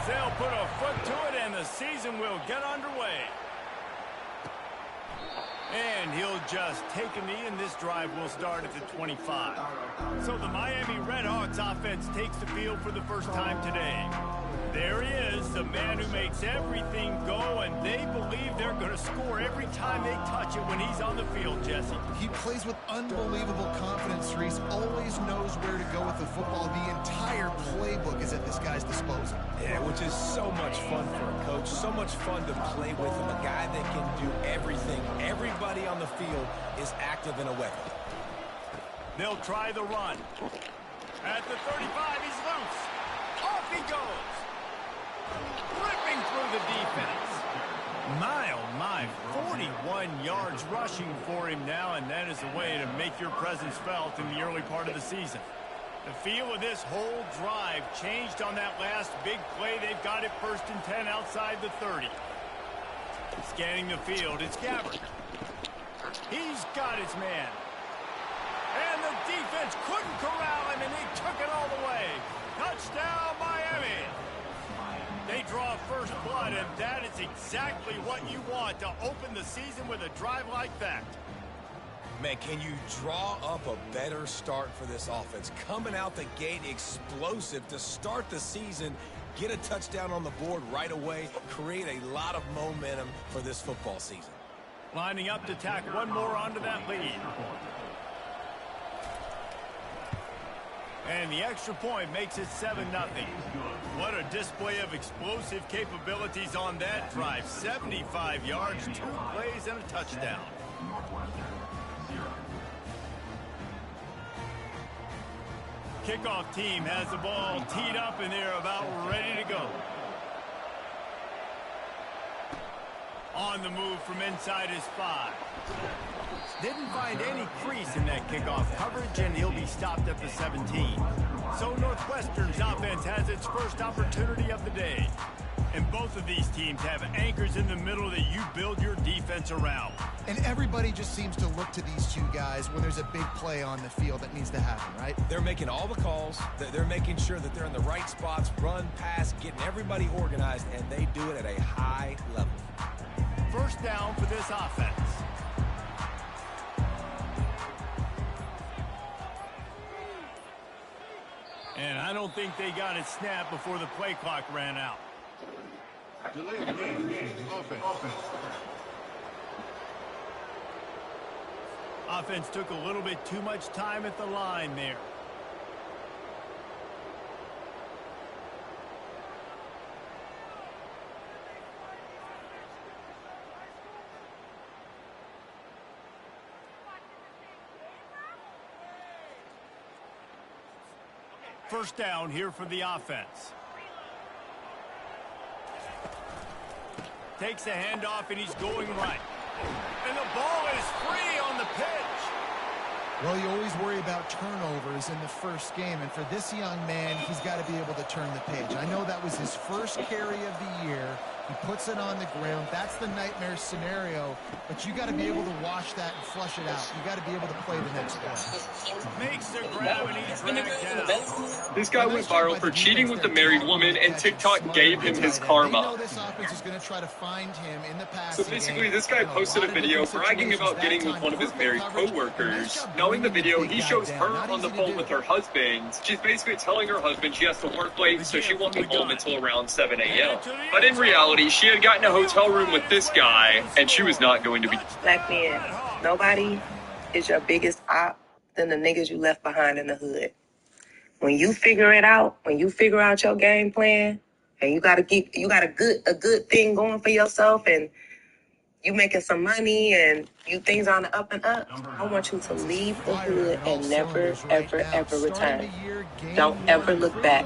They'll put a foot to it, and the season will get underway. And he'll just take a knee, and this drive will start at the 25. So the Miami Redhawks offense takes the field for the first time today. There he is, the man who makes everything go, and they believe they're going to score every time they touch it when he's on the field, Jesse. He plays with unbelievable confidence, Reese. Always knows where to go with the football. The entire playbook is at this guy's disposal. Yeah, which is so much fun for a coach, so much fun to play with him, a guy that can do everything. Everybody on the field is active in a weapon. They'll try the run. At the 35, he's loose. Off he goes. Ripping through the defense. My, oh my, 41 yards rushing for him now, and that is a way to make your presence felt in the early part of the season. The feel of this whole drive changed on that last big play. They've got it 1st and 10 outside the 30. Scanning the field, it's Gabbard. He's got his man. And the defense couldn't corral him, and he took it all the way. Touchdown, Miami. They draw first blood, and that is exactly what you want to open the season with a drive like that. Man, can you draw up a better start for this offense? Coming out the gate explosive to start the season, get a touchdown on the board right away, create a lot of momentum for this football season. Lining up to tack one more onto that lead. And the extra point makes it 7-0. What a display of explosive capabilities on that drive. 75 yards, 2 plays, and a touchdown. Kickoff team has the ball teed up, and they're about ready to go. On the move from inside his 5. Didn't find any crease in that kickoff coverage, and he'll be stopped at the 17. So Northwestern's offense has its first opportunity of the day. And both of these teams have anchors in the middle that you build your defense around. And everybody just seems to look to these two guys when there's a big play on the field that needs to happen, right? They're making all the calls. They're making sure that they're in the right spots, run, pass, getting everybody organized, and they do it at a high level. First down for this offense. And I don't think they got it snapped before the play clock ran out. Offense took a little bit too much time at the line there. First down here for the offense. Takes a handoff, and he's going right. And the ball is free on the pitch. Well, you always worry about turnovers in the first game, and for this young man, he's got to be able to turn the page. I know that was his first carry of the year. He puts it on the ground. That's the nightmare scenario, but you got to be able to wash that and flush it out. You got to be able to play the next play. Makes the grab, and he's dragged down. This guy went viral for cheating with a married woman, and TikTok gave him his karma. This offense is going to try to find him in the passing So basically, this guy posted a video bragging about getting with one of his married co-workers. Knowing the video, he shows her on the phone with her husband. She's basically telling her husband she has to work late, so she won't be home until around 7 a.m. But in reality, she had gotten a hotel room with this guy, and she was not going to be. Black men, nobody is your biggest op than the niggas you left behind in the hood. When you figure it out, when you figure out your game plan, and you got a good thing going for yourself, and you making some money, and you things on the up and up, I want you to leave the hood and never, ever, ever return. Don't ever look back.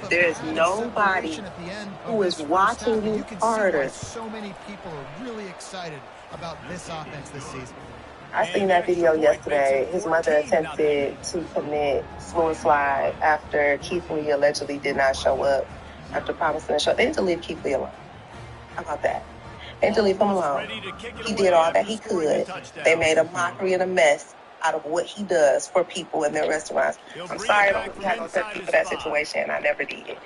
There is nobody who is watching you harder. So many people are really excited about this offense this season. I seen that video yesterday. His mother attempted to commit suicide after Keith Lee allegedly did not show up after promising to show. They need to leave Keith Lee alone. How about that? They need to leave him alone. He did all that he could. They made a mockery and a mess out of what he does for people in their restaurants. I'm sorry I don't have no sympathy for that situation. I never did.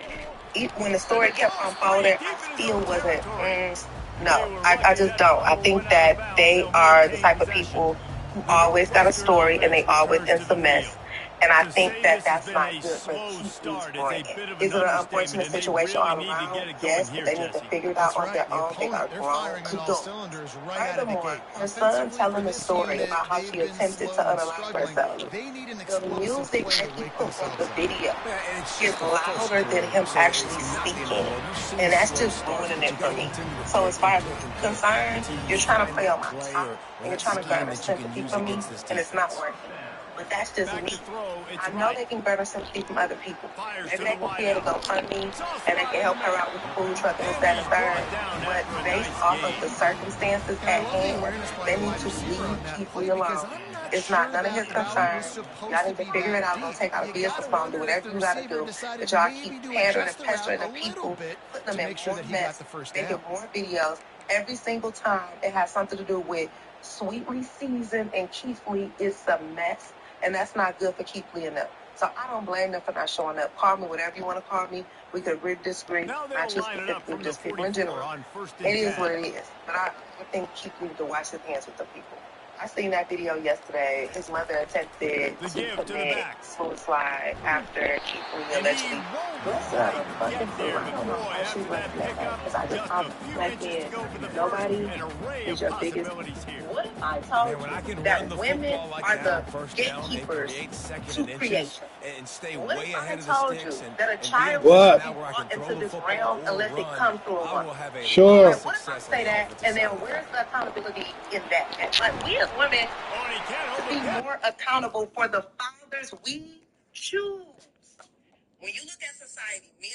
When the story kept unfolding, I still wasn't, no, I just don't. I think that they are the type of people who always got a story and they always in some mess. And I think that that's not good for Keith Lee's brand. Is it an unfortunate situation all around? Yes, but they need to figure it out on their own. They are grown adults. Furthermore, her son telling the story about how she attempted to unalive herself. The music that he put on the video is louder than him actually speaking. And that's just ruining it for me. So as far as I'm concerned, you're trying to play on my top and you're trying to garner sympathy from me, and it's not working. But that's just me. I know they can garner sympathy from other people. Maybe they can pay to go fund me and they can help her out with the food truck and this, that, and the third. But based off of the circumstances at hand, they need to leave Keith Lee alone. It's not none of his concern. Y'all need to figure it out. Go take out a business loan, do whatever you gotta do. But y'all keep pandering and pestering the people, putting them in more mess, making more videos. Every single time it has something to do with Sweetly Seasoned and Keith Lee is a mess. And that's not good for Keith Lee and them. So I don't blame them for not showing up. Call me whatever you want to call me. We could agree to disagree. Not you specifically, just people in general. It is what it is. But I think Keith Lee need to wash his hands with the people. I seen that video yesterday. His mother attempted to commit suicide after Keith Lee allegedly was fucking fool. I don't know why she left that night. Because I just thought back then, nobody is your biggest. What if I told you that women are the gatekeepers to creation? What if I told you that a child will be brought into this realm unless it comes through a woman? Sure. What if I say that, and then where's the accountability in that? Like, we as women to be more accountable for the fathers we choose. When you look at society, men.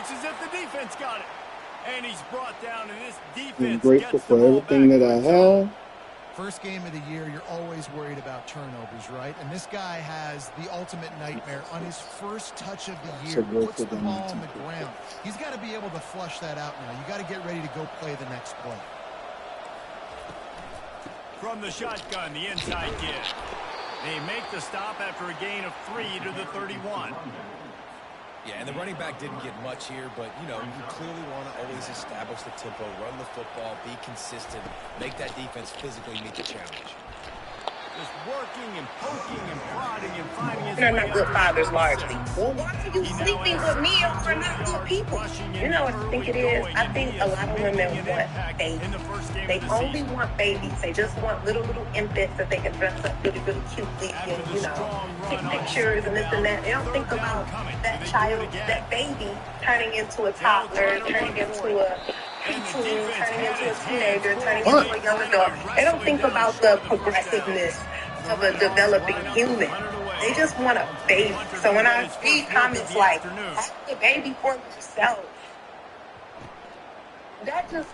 Looks as if the defense got it. And he's brought down, and this I'm defense grateful gets the for ball everything back that for I its own. have. First game of the year, you're always worried about turnovers, right? And this guy has the ultimate nightmare. On his first touch of the year, So puts grateful the that ball I'm on the ground. He's got to be able to flush that out now. You got to get ready to go play the next play. From the shotgun, the inside kid. They make the stop after a gain of 3 to the 31. Yeah, and the running back didn't get much here, but, you know, you clearly want to always establish the tempo, run the football, be consistent, make that defense physically meet the challenge. Just working and poking and prodding and finding his They're way not good up to fathers the largely. 36. Well, why are you He now sleeping has with me if we're 62 not good yards people? rushing You in know the what I think early it is? going, I and think he a is lot of making women an want impact babies. in the first game They of the only season. want babies. They just want little infants that they can dress up really, really cutely After and, the you know, strong take run on pictures and this second and down, that. They don't think third down about coming. Do that they do it child, again? that baby turning into a They'll try toddler, to turning run for it. into a And the preteen, defense turning had into a its hands teenager, full turning when into they a young finally adult. They don't wrestled him think down about short the of the first down. progressiveness The of a Red Hawks developing line up to human. punt it away. They just want a baby. Hunter So gonna when get I his read first work of comments the like, afternoon. have the baby for yourself, that just,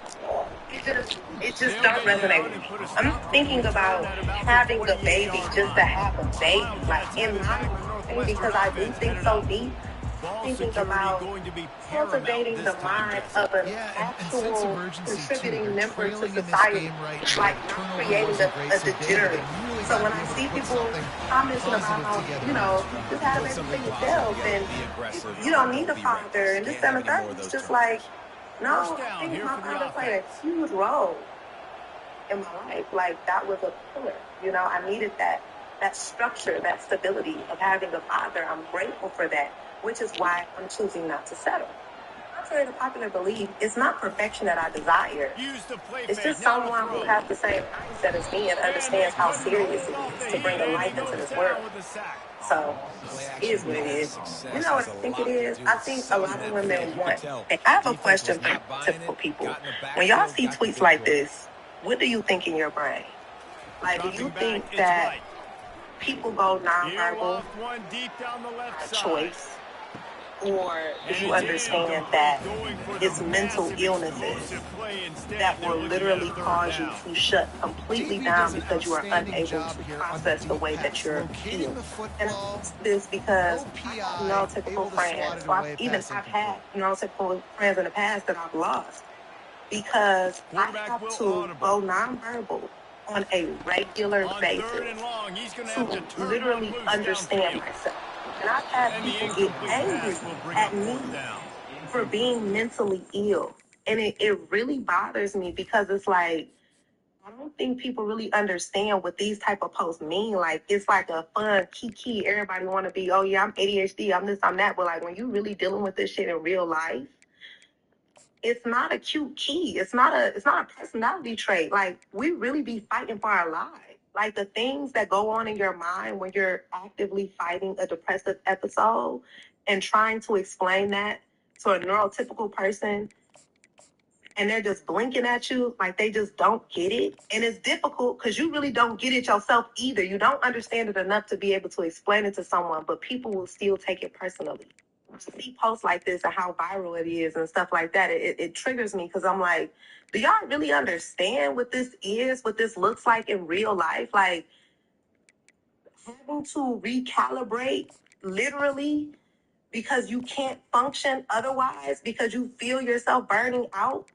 it just They'll don't get resonate down with and me. put a I'm stop to the thinking return about at about the having a baby 48-yard just to line. have a baby. Like Wildcats in headed my back, the mind, maybe Northwestern because I do offense think headed so out. deep, Ball thinking security about going to be paramount cultivating this the time, mind Jesse. of an Yeah, and sense of actual urgency, too. contributing They're member to trailing in this society, game right now. like The not turnover creating wasn't great, a so big, but they degenerate. really So got to when be I able to see put people something commenting about positive how, together you on this know, drive. just have a Put baby for something positive yourself together, and be aggressive, you don't but need don't a be father reckless. and this Can't and have the any third. more of It's those just like, turnovers. First no, I down think here my for the father played a offense. huge role in my life. Like that was a pillar. You know, I needed that structure, that stability of having a father. I'm grateful for that, which is why I'm choosing not to settle. Contrary to popular belief, it's not perfection that I desire. Use the play It's fake. just Now to someone who throw. has the same mindset as me and And they understands how couldn't serious hold it off the is to bring heat, a and he life into goes this down world. with a sack. So Play it action is what it pass is. success You know what has I a think it lot to is? do I with think a setting lot of that women fade. You could want. tell I have a defense was question for not buying typical it, people. got in the When y'all backfield, see got the tweets big like play. this, what do you think in your brain? Like, do you Dropping back, think it's that right. people go He nonverbal lost one deep down the left by side. choice? Or do And you it's understand incomplete, that going for the it's mental massive illnesses explosive play instead. that They're will looking at a literally third cause you down. to shut completely TV down does an because you are outstanding unable job to here on the process the deep way that pass, you're locating feeling? the And I football, ask this because no I have PI, neurotypical able to slot friends, it or away, even pass I've incomplete. had neurotypical friends in the past that I've lost because I Quarterback have will to audible. go nonverbal on a regular On basis third and long, he's going to to have to turn literally one loose understand downfield. myself. And I've had And the people get incomplete angry pass will bring at up me fourth down. for being mentally ill. And it really bothers me because it's like, I don't think people really understand what these type of posts mean. Like, it's like a fun kiki. Everybody want to be, oh yeah, I'm ADHD, I'm this, I'm that. But like, when you really dealing with this shit in real life, it's not a cute key. It's not a personality trait. Like, we really be fighting for our lives. Like, the things that go on in your mind when you're actively fighting a depressive episode and trying to explain that to a neurotypical person, and they're just blinking at you like they just don't get it. And it's difficult because you really don't get it yourself either. You don't understand it enough to be able to explain it to someone, but people will still take it personally. I see posts like this and how viral it is and stuff like that. It triggers me because I'm like, do y'all really understand what this is, what this looks like in real life? Like, having to recalibrate literally because you can't function otherwise, because you feel yourself burning out.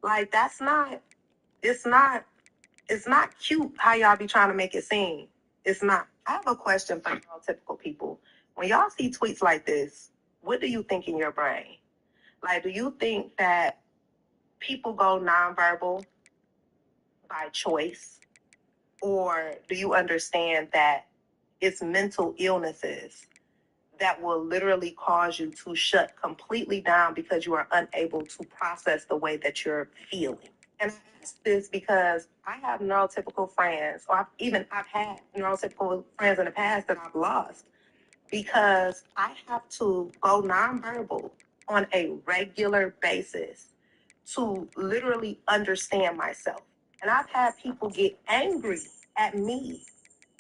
Like, it's not cute how y'all be trying to make it seem. It's not. I have a question for y'all typical people. When y'all see tweets like this, what do you think in your brain? Like, do you think that people go nonverbal by choice? Or do you understand that it's mental illnesses that will literally cause you to shut completely down because you are unable to process the way that you're feeling? And I ask this because I have neurotypical friends, or I've had neurotypical friends in the past that I've lost because I have to go nonverbal on a regular basis to literally understand myself. And I've had people get angry at me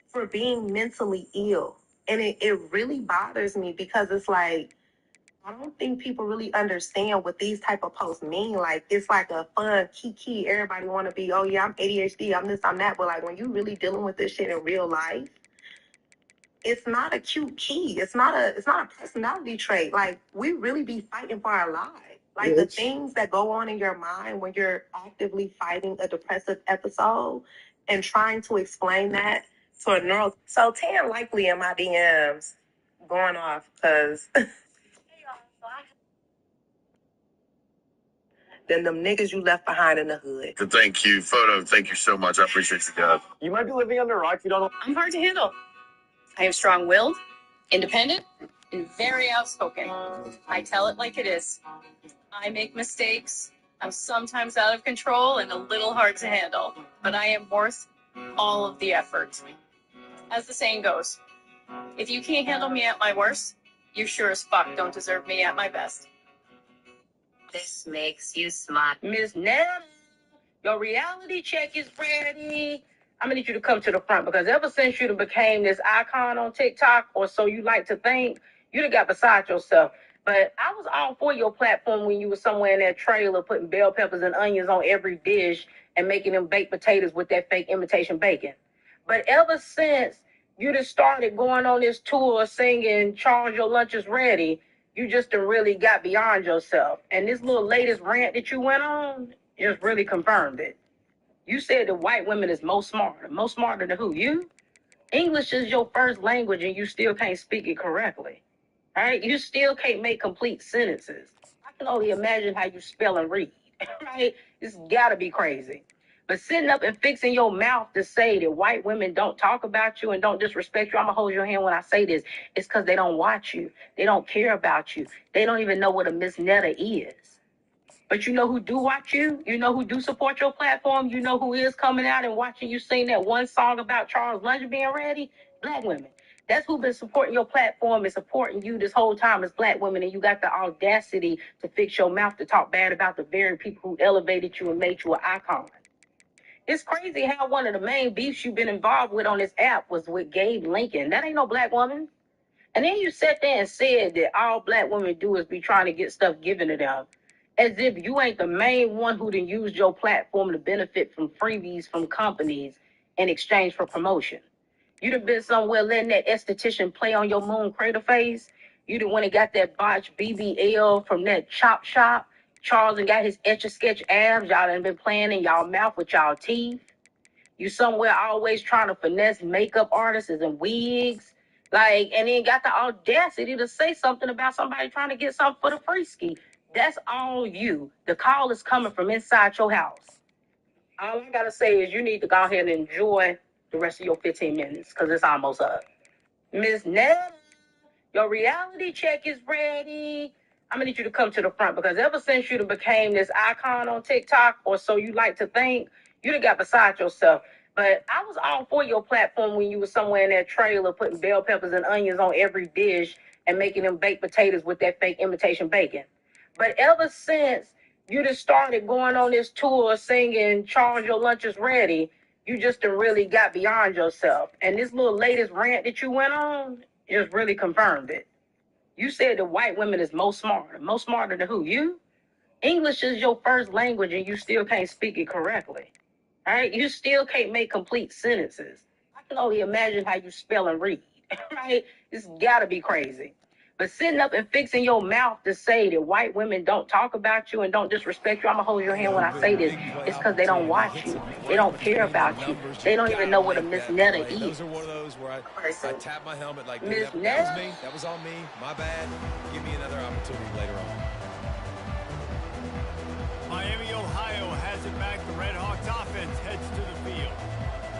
for being mentally ill. And it really bothers me because it's like, I don't think people really understand what these type of posts mean. Like, it's like a fun kiki. Everybody want to be, oh yeah, I'm ADHD, I'm this, I'm that. But like, when you really dealing with this shit in real life, it's not a cute key. It's not a personality trait. Like, we really be fighting for our lives. Like, the things that go on in your mind when you're actively fighting a depressive episode and trying to explain that to a neuro. So Tan likely in my DMs going off because than them niggas you left behind in the hood. Thank you, photo. Thank you so much. I appreciate you guys. You might be living under a rock. You don't know. I'm hard to handle. I am strong-willed, independent, and very outspoken. I tell it like it is. I make mistakes. I'm sometimes out of control and a little hard to handle, but I am worth all of the effort. As the saying goes, if you can't handle me at my worst, you sure as fuck don't deserve me at my best. This makes you smart. Miss Netta, your reality check is ready. I'm gonna need you to come to the front because ever since you became this icon on TikTok, or so you like to think, you done got beside yourself. But I was all for your platform when you were somewhere in that trailer putting bell peppers and onions on every dish and making them baked potatoes with that fake imitation bacon. But ever since you just started going on this tour singing Charles Your Lunch is Ready, you just done really got beyond yourself. And this little latest rant that you went on just really confirmed it. You said that white women is most smarter. Most smarter than who? You? English is your first language and you still can't speak it correctly. Right? You still can't make complete sentences. I can only imagine how you spell and read. Right? It's gotta be crazy. But sitting up and fixing your mouth to say that white women don't talk about you and don't disrespect you, I'm gonna hold your hand when I say this. It's because they don't watch you. They don't care about you. They don't even know what a Miss Netta is. But you know who do watch you? You know who do support your platform? You know who is coming out and watching you sing that one song about Charles Lunch being ready? Black women. That's who been supporting your platform and supporting you this whole time as black women, and you got the audacity to fix your mouth to talk bad about the very people who elevated you and made you an icon. It's crazy how one of the main beefs you've been involved with on this app was with Gabe Lincoln. That ain't no black woman. And then you sat there and said that all black women do is be trying to get stuff given to them. As if you ain't the main one who done used your platform to benefit from freebies from companies in exchange for promotion. You done been somewhere letting that esthetician play on your moon crater face. You done went and got that botched BBL from that chop shop. Charles and got his etch-a-sketch abs. Y'all done been playing in y'all mouth with y'all teeth. You somewhere always trying to finesse makeup artists and wigs. Like, and then got the audacity to say something about somebody trying to get something for the free ski. That's all you. The call is coming from inside your house. All I gotta say is you need to go ahead and enjoy the rest of your 15 minutes because it's almost up. Miss Netta, your reality check is ready. I'm gonna need you to come to the front because ever since you became this icon on TikTok, or so you like to think, you done got beside yourself. But I was all for your platform when you were somewhere in that trailer putting bell peppers and onions on every dish and making them baked potatoes with that fake imitation bacon. But ever since you just started going on this tour singing Charles Your Lunch is Ready, you just done really got beyond yourself. And this little latest rant that you went on just really confirmed it. You said that white women is most smarter. Most smarter than who? You? English is your first language and you still can't speak it correctly. Right? You still can't make complete sentences. I can only imagine how you spell and read. Right? It's gotta be crazy. But sitting up and fixing your mouth to say that white women don't talk about you and don't disrespect you, I'm gonna hold your hand when I say this. It's because they don't watch you. They don't care about you. They don't even know what a Miss Netta is. Those are one of those where I tap my helmet like, Miss that Netta? was me. That was all me. My bad. Give me another opportunity later on. Miami, Ohio has it back. The Red Hawks offense heads to the field.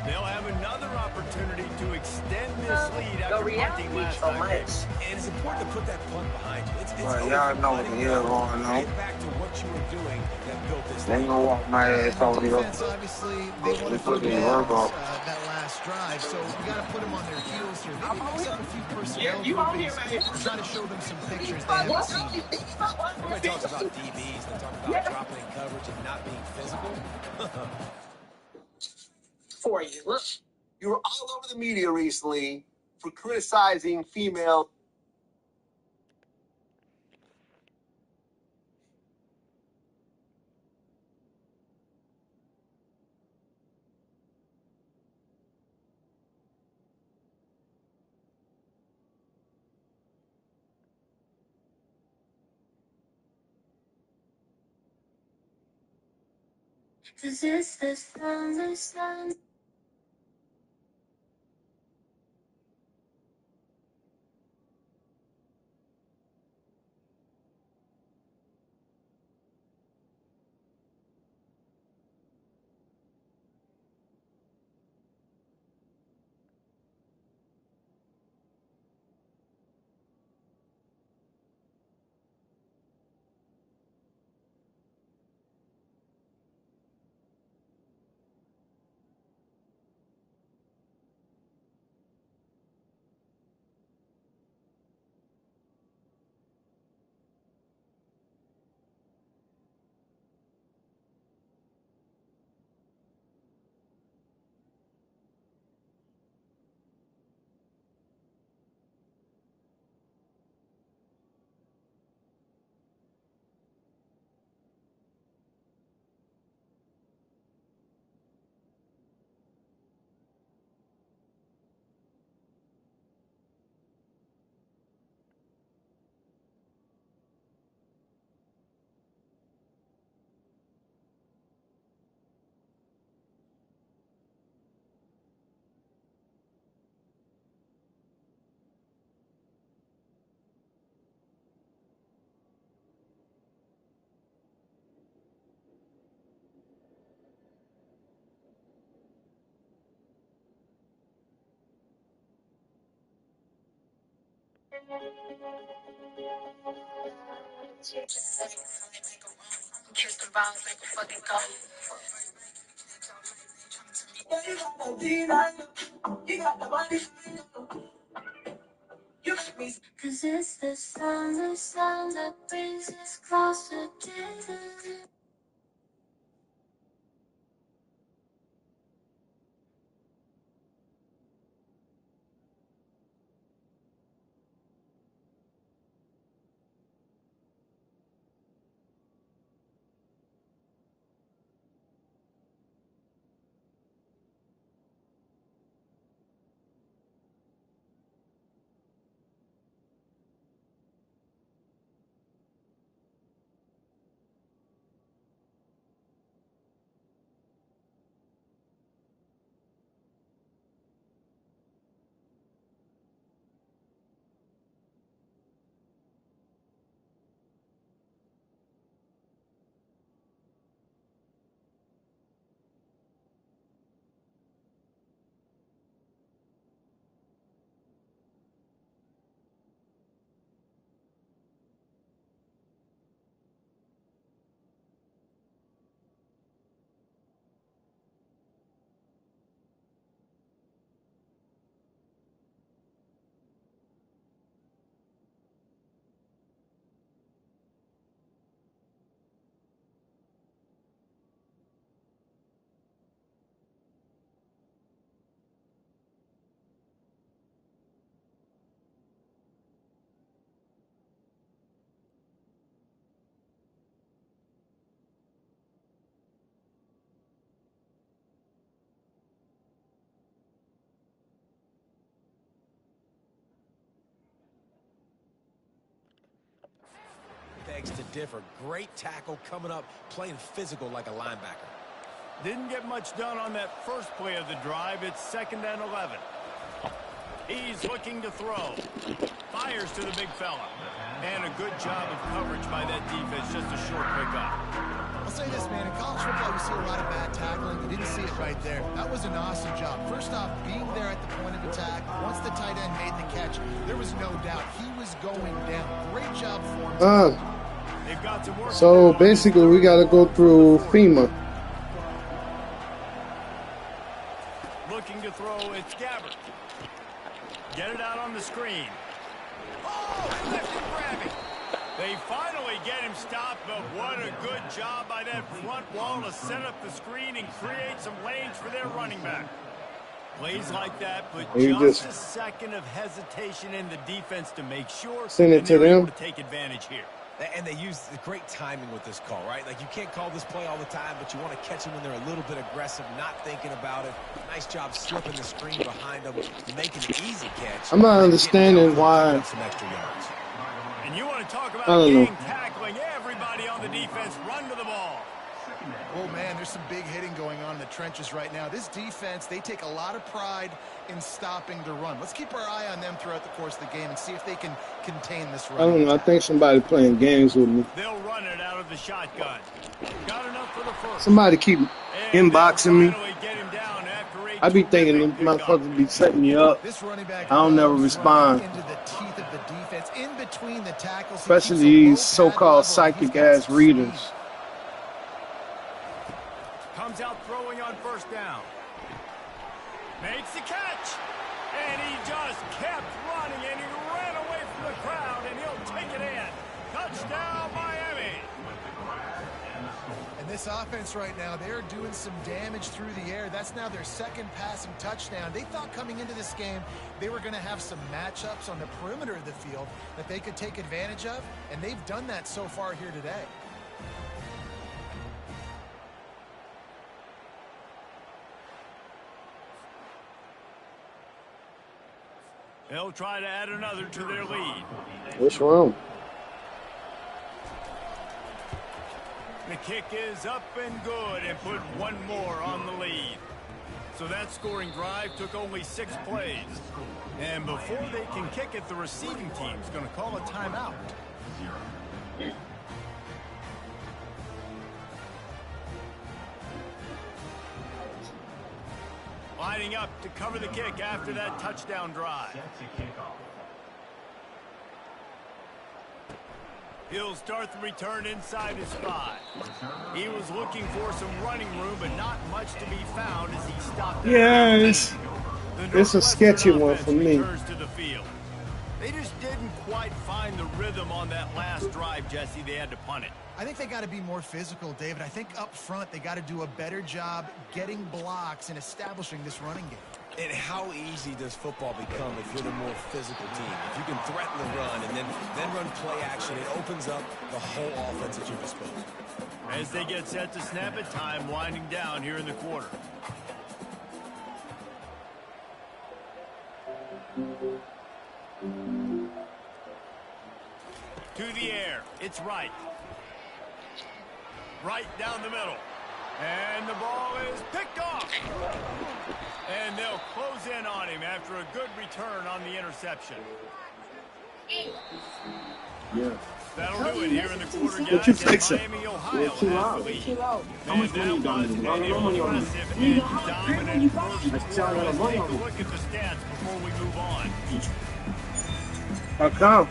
They'll have another opportunity to extend this lead after punting last night. And it's important to put that punt behind you. It's Well, y'all know what the hell going on. Get back to what you were doing that built this They lead. gonna walk my ass over here. Defense, obviously, they want to put put the work on. that last drive, so we got to put them on their heels here. Maybe mix up a few personnel You out here, groupings, man. try to show them some pictures they haven't seen yet. Everybody talks about DBs. They talk about dropping in coverage and not being physical. For you. Look, you were all over the media recently for criticizing female Begs to differ. Great tackle coming up, playing physical like a linebacker. Didn't get much done on that first play of the drive. It's 2nd and 11. He's looking to throw. Fires to the big fella. And a good job of coverage by that defense. Just a short pickup. I'll say this, man. In college football, you see a lot of bad tackling. You didn't see it right there. That was an awesome job. First off, being there at the point of attack. Once the tight end made the catch, there was no doubt he was going down. Great job for him. They've got some work. So basically, we got to go through FEMA. Looking to throw, it's Gabbert. Get it out on the screen. Oh, left it grabbing. They finally get him stopped, but what a good job by that front wall to set up the screen and create some lanes for their running back. Plays like that, but just a second of hesitation in the defense to make sure send it to them to take advantage here. And they use great timing with this call, right? Like, you can't call this play all the time, but you want to catch them when they're a little bit aggressive, not thinking about it. Nice job slipping the screen behind them, making an easy catch. I'm not understanding why. Some extra yards. And you want to talk about gang tackling, everybody on the defense run to the ball. Oh, man, there's some big hitting going on in the trenches right now. This defense, they take a lot of pride in stopping the run. Let's keep our eye on them throughout the course of the game and see if they can contain this run. I don't know. I think somebody playing games with me. They'll run it out of the shotgun. Got enough for the first. Somebody keep inboxing me. Get him down after I be thinking them motherfuckers be setting me up. This running back I don't never respond. into the teeth of the defense, in between the tackles. Especially these so-called psychic-ass readers. Comes out throwing on first down. Makes the catch. And he just kept running, and he ran away from the crowd, and he'll take it in. Touchdown, Miami. And this offense right now, they're doing some damage through the air. That's now their second passing touchdown. They thought coming into this game they were going to have some matchups on the perimeter of the field that they could take advantage of, and they've done that so far here today. They'll try to add another to their lead. What's wrong? The kick is up and good and put one more on the lead. So that scoring drive took only 6 plays. And before they can kick it, the receiving team's going to call a timeout. Lining up to cover the kick after that touchdown drive. He'll start the return inside his 5. He was looking for some running room, but not much to be found as he stopped. Yeah, it's a sketchy one for me. To the field. They just didn't quite find the rhythm on that last drive, Jesse. They had to punt it. I think they got to be more physical, David. I think up front they got to do a better job getting blocks and establishing this running game. And how easy does football become if you're the more physical team? If you can threaten the run and then run play action, it opens up the whole offense at your disposal. As they get set to snap it, time winding down here in the quarter. To the air. It's right. Right down the middle. And the ball is picked off. And they'll close in on him after a good return on the interception. Yeah. That'll do it here in the quarter, guys. What you fixing? Miami, Ohio has the lead. How much money you got? Take a look at the stats before we move on. How come?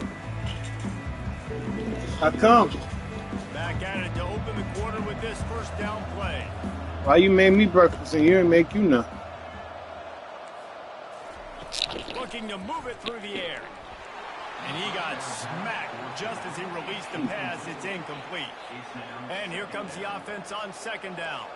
How come? Back at it to open the quarter with this first down play. Why you made me breakfast and you didn't make you none? Looking to move it through the air. And he got smacked just as he released the pass. It's incomplete. And here comes the offense on second down.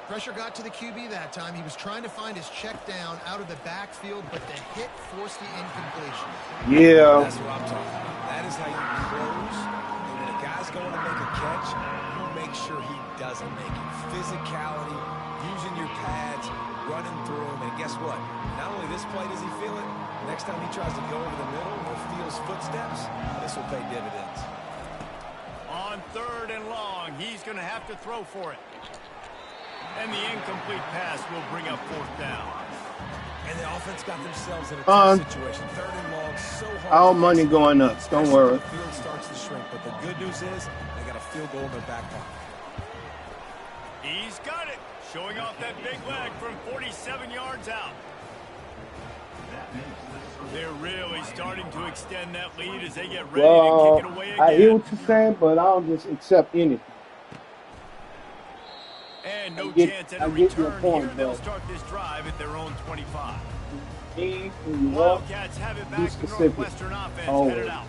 Pressure got to the QB that time. He was trying to find his check down out of the backfield, but the hit forced the incompletion. Yeah. That's what I'm talking about. That is how you close. And when a guy's going to make a catch, you make sure he doesn't make it. Physicality, using your pads, running through him. And guess what? Not only this play does he feel it, next time he tries to go over the middle or feels footsteps, this will pay dividends. On third and long, he's going to have to throw for it. And the incomplete pass will bring up fourth down. And the offense got themselves in a tough situation. Third and long, so hard. All money going up. Don't worry. The field starts to shrink, but the good news is they got a field goal in their back pocket. He's got it. Showing off that big leg from 47 yards out. They're really starting to extend that lead as they get ready to kick it away again. I hear what you're saying, but I don't just accept anything. And no chance at a return here. They'll start this drive at their own 25. Wildcats have it back to Northwestern offense headed out.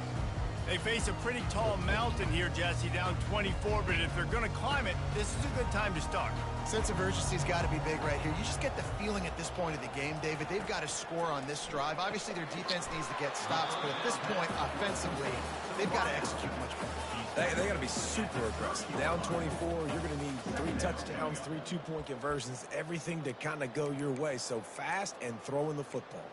They face a pretty tall mountain here, Jesse, down 24, but if they're going to climb it, this is a good time to start. Sense of urgency's got to be big right here. You just get the feeling at this point of the game, David, they've got to score on this drive. Obviously, their defense needs to get stops, but at this point, offensively, they've got to execute much better. They got to be super aggressive. Down 24, you're going to need 3 touchdowns, 3 two-point conversions, everything to kind of go your way. So fast and throwing the football.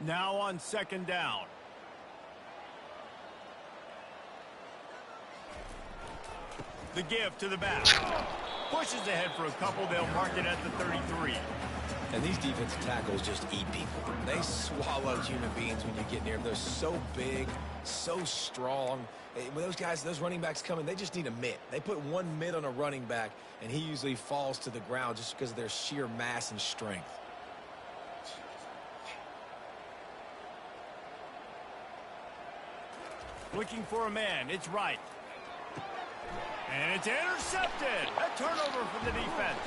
Now on second down. The give to the back. Pushes ahead for a couple. They'll mark it at the 33. And these defensive tackles just eat people. They swallow human beings when you get near them. They're so big, so strong. When those guys, those running backs come in, they just need a mitt. They put one mitt on a running back, and he usually falls to the ground just because of their sheer mass and strength. Looking for a man. It's right. And it's intercepted. A turnover from the defense.